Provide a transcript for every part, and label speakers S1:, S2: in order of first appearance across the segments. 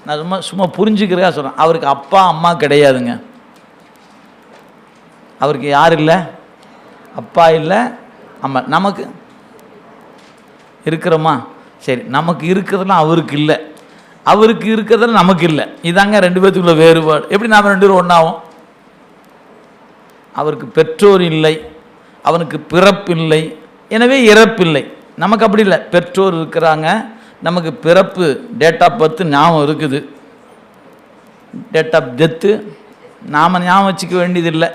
S1: நான் சும்மா புரிஞ்சுக்கிறதா சொல்கிறேன். அவருக்கு அப்பா அம்மா கிடையாதுங்க. அவருக்கு யார் இல்லை? அப்பா இல்லை, அம்மா. நமக்கு இருக்கிறோமா? சரி, நமக்கு இருக்கிறதுலாம் அவருக்கு இல்லை, அவருக்கு இருக்கிறதுல நமக்கு இல்லை. இதாங்க ரெண்டு பேர்த்துக்குள்ள வேறுபாடு. எப்படி நாம் ரெண்டு பேரும் ஒன்றாகும்? அவருக்கு பெற்றோர் இல்லை, அவனுக்கு பிறப்பில்லை, எனவே இறப்பில்லை. நமக்கு அப்படி இல்லை. பெற்றோர் இருக்கிறாங்க, நமக்கு பிறப்பு டேட் ஆஃப் பர்த் ஞாபகம் இருக்குது, டேட் ஆஃப் டெத்து நாம் ஞாபகம் வச்சுக்க வேண்டியதில்லை.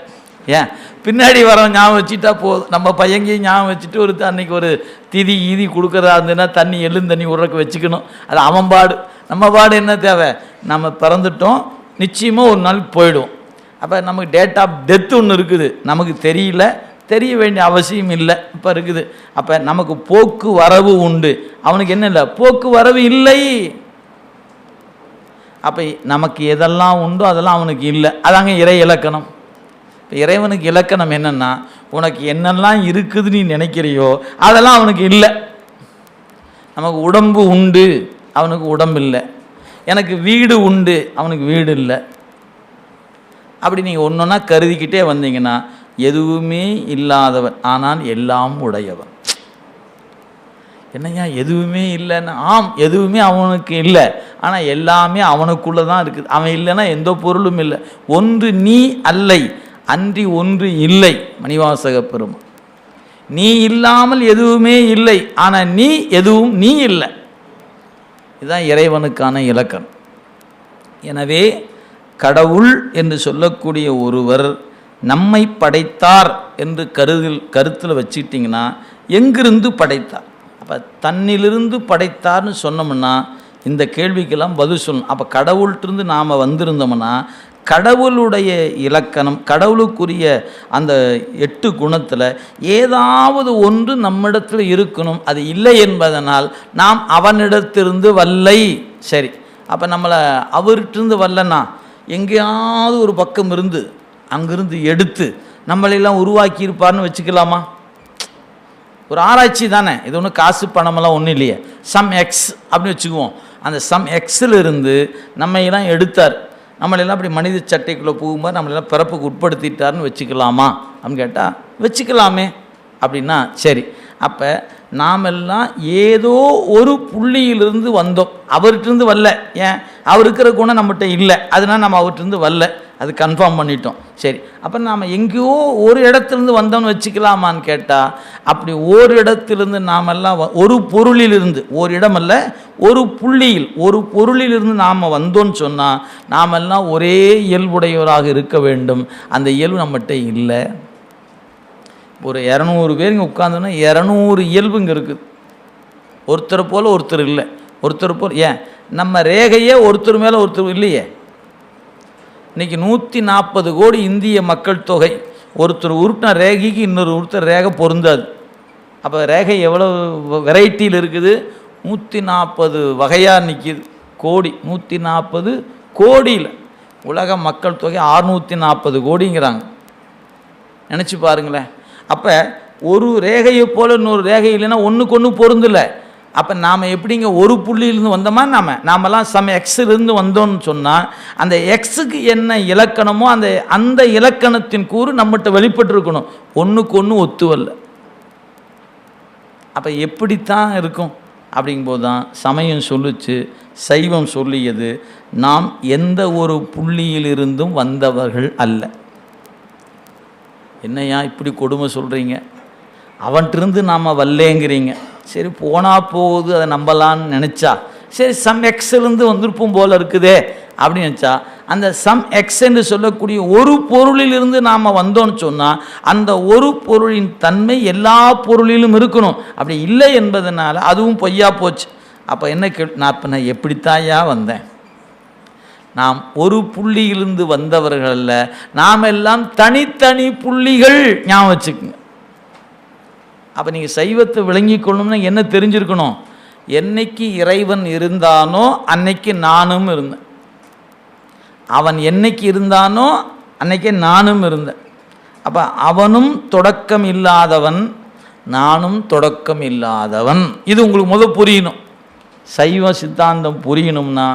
S1: ஏன் பின்னாடி வரவன் ஞாபகம் வச்சுட்டா போதும். நம்ம பையங்கையும் ஞாபகம் வச்சுட்டு ஒரு அன்னைக்கு ஒரு திதி ஈதி கொடுக்குறதா இருந்ததுன்னா தண்ணி தண்ணி உறக்க வச்சுக்கணும். அது அவன் பாடு. நம்ம பாடு என்ன தேவை? நம்ம பிறந்துட்டோம், நிச்சயமாக ஒரு நாள் போயிடுவோம். அப்போ நமக்கு டேட் ஆஃப் டெத்து ஒன்று இருக்குது, நமக்கு தெரியல, தெரிய வேண்டிய அவசியம் இல்லை, இப்போ இருக்குது. அப்போ நமக்கு போக்கு வரவு உண்டு, அவனுக்கு என்ன இல்லை? போக்கு வரவு இல்லை. அப்போ நமக்கு எதெல்லாம் உண்டோ அதெல்லாம் அவனுக்கு இல்லை. அதாங்க இறை இலக்கணம். இப்போ இறைவனுக்கு இலக்கணம் என்னென்னா, உனக்கு என்னெல்லாம் இருக்குதுன்னு நீ நினைக்கிறியோ அதெல்லாம் அவனுக்கு இல்லை. நமக்கு உடம்பு உண்டு, அவனுக்கு உடம்பு இல்லை. எனக்கு வீடு உண்டு, அவனுக்கு வீடு இல்லை. அப்படி நீங்கள் ஒன்று ஒன்றா கருதிக்கிட்டே வந்தீங்கன்னா எதுவுமே இல்லாதவன் ஆனால் எல்லாம் உடையவன். என்னையா எதுவுமே இல்லைன்னா? ஆம், எதுவுமே அவனுக்கு இல்லை, ஆனால் எல்லாமே அவனுக்குள்ளே தான் இருக்குது. அவன் இல்லைன்னா எந்த பொருளும் இல்லை. ஒன்று நீ அல்லை, அன்றி ஒன்று இல்லை. மணிவாசக பெருமான், நீ இல்லாமல் எதுவுமே இல்லை, ஆனால் நீ எதுவும் நீ இல்லை. இதுதான் இறைவனுக்கான இலக்கணம். எனவே கடவுள் என்று சொல்லக்கூடிய ஒருவர் நம்மை படைத்தார் என்று கருத்தில் வச்சுக்கிட்டிங்கன்னா எங்கிருந்து படைத்தார்? அப்போ தன்னிலிருந்து படைத்தார்னு சொன்னோம்னா இந்த கேள்விக்கெல்லாம் பதில் சொல்லணும். அப்போ கடவுள்கிட்டருந்து நாம் வந்திருந்தோம்னா கடவுளுடைய இலக்கணம், கடவுளுக்குரிய அந்த 8 குணத்தில் ஏதாவது ஒன்று நம்மிடத்தில் இருக்கணும். அது இல்லை என்பதனால் நாம் அவனிடத்திலிருந்து வல்லை. சரி, அப்போ நம்மளை அவர்கிட்டருந்து வரலன்னா எங்கேயாவது ஒரு பக்கம் இருந்து அங்கிருந்து எடுத்து நம்மளெல்லாம் உருவாக்கியிருப்பார்னு வச்சுக்கலாமா? ஒரு ஆராய்ச்சி தானே இது, ஒன்றும் காசு பணமெல்லாம் ஒன்றும் இல்லையே. சம் எக்ஸ் அப்படின்னு வச்சுக்குவோம். அந்த சம் எக்ஸில் இருந்து நம்மையெல்லாம் எடுத்தார், நம்மளெல்லாம் அப்படி மனித சட்டைக்குள்ளே போகும்போது நம்மளெல்லாம் பிறப்புக்கு உட்படுத்திட்டார்னு வச்சுக்கலாமா அப்படின்னு கேட்டால் வச்சுக்கலாமே. அப்படின்னா சரி, அப்போ நாமெல்லாம் ஏதோ ஒரு புள்ளியிலிருந்து வந்தோம், அவர்கிட்டருந்து வரல. ஏன்? அவர் இருக்கிற குணம் நம்மகிட்ட இல்லை, அதனால் நம்ம அவர்கிட்டருந்து வரல, அது கன்ஃபார்ம் பண்ணிட்டோம். சரி, அப்போ நாம் எங்கேயோ ஒரு இடத்துலேருந்து வந்தோம்னு வச்சுக்கலாமான்னு கேட்டால் அப்படி ஒரு இடத்திலிருந்து நாமெல்லாம் ஒரு பொருளிலிருந்து, ஒரு இடமல்ல ஒரு புள்ளியில், ஒரு பொருளிலிருந்து நாம் வந்தோன்னு சொன்னால் நாமெல்லாம் ஒரே இயல்புடையவராக இருக்க வேண்டும். அந்த இயல்பு நம்மகிட்ட இல்லை. ஒரு 200 பேர் இங்கே உட்காந்துன்னா 200 இயல்பு இங்கே இருக்குது. ஒருத்தரை போல் ஒருத்தர் இல்லை, ஒருத்தர் போல். ஏன்? நம்ம ரேகையே ஒருத்தர் மேலே ஒருத்தர் இல்லையே. இன்றைக்கி 140 கோடி இந்திய மக்கள் தொகை. ஒருத்தர் உருட்டின ரேகைக்கு இன்னொரு ஒருத்தர் ரேகை பொருந்தாது. அப்போ ரேகை எவ்வளோ வெரைட்டியில் இருக்குது? 140 வகையாக நிற்கிது. கோடி 140 கோடியில். உலக மக்கள் தொகை 640 கோடிங்கிறாங்க. நினச்சி பாருங்களேன். அப்போ ஒரு ரேகையை போல் இன்னொரு ரேகை இல்லைன்னா ஒன்றுக்கு ஒன்று பொருந்தலை. அப்போ நாம் எப்படிங்க ஒரு புள்ளியிலேருந்து வந்தோமா? நாமெல்லாம் சம் எக்ஸிலிருந்து வந்தோம்னு சொன்னால் அந்த எக்ஸுக்கு என்ன இலக்கணமோ அந்த இலக்கணத்தின் கூறு நம்மகிட்ட வெளிப்பட்டுருக்கணும். ஒன்றுக்கு ஒன்று ஒத்து வரல. அப்போ எப்படித்தான் இருக்கும்? அப்படிங்கும்போது தான் சமயம் சொல்லிச்சு, சைவம் சொல்லியது, நாம் எந்த ஒரு புள்ளியிலிருந்தும் வந்தவர்கள் அல்ல. என்னையா இப்படி கொடுமை சொல்கிறீங்க? அவன்கிட்டருந்து நாம் வரலேங்கிறீங்க. சரி, போனால் போகுது, அதை நம்பலான்னு நினச்சா சரி, சம் எக்ஸிலிருந்து வந்திருப்போம் போல் இருக்குதே அப்படின்னு நினச்சா அந்த சம் எக்ஸ் என்று சொல்லக்கூடிய ஒரு பொருளிலிருந்து நாம் வந்தோன்னு சொன்னால் அந்த ஒரு பொருளின் தன்மை எல்லா பொருளிலும் இருக்கணும். அப்படி இல்லை என்பதனால அதுவும் பொய்யா போச்சு. அப்போ என்ன நான் எப்படித்தாயா வந்தேன்? நாம் ஒரு புள்ளியிலிருந்து வந்தவர்கள் அல்ல, நாம் எல்லாம் தனித்தனி புள்ளிகள். ஞாபகம் வச்சுக்குங்க. அப்போ நீங்கள் சைவத்தை விளங்கி கொள்ளணும்னா என்ன தெரிஞ்சிருக்கணும்? என்னைக்கு இறைவன் இருந்தானோ அன்னைக்கு நானும் இருந்தேன், அவன் என்னைக்கு இருந்தானோ அன்னைக்கே நானும் இருந்தேன். அப்போ அவனும் தொடக்கம் இல்லாதவன், நானும் தொடக்கம் இல்லாதவன். இது உங்களுக்கு புரியணும். சைவ சித்தாந்தம் புரியணும்னா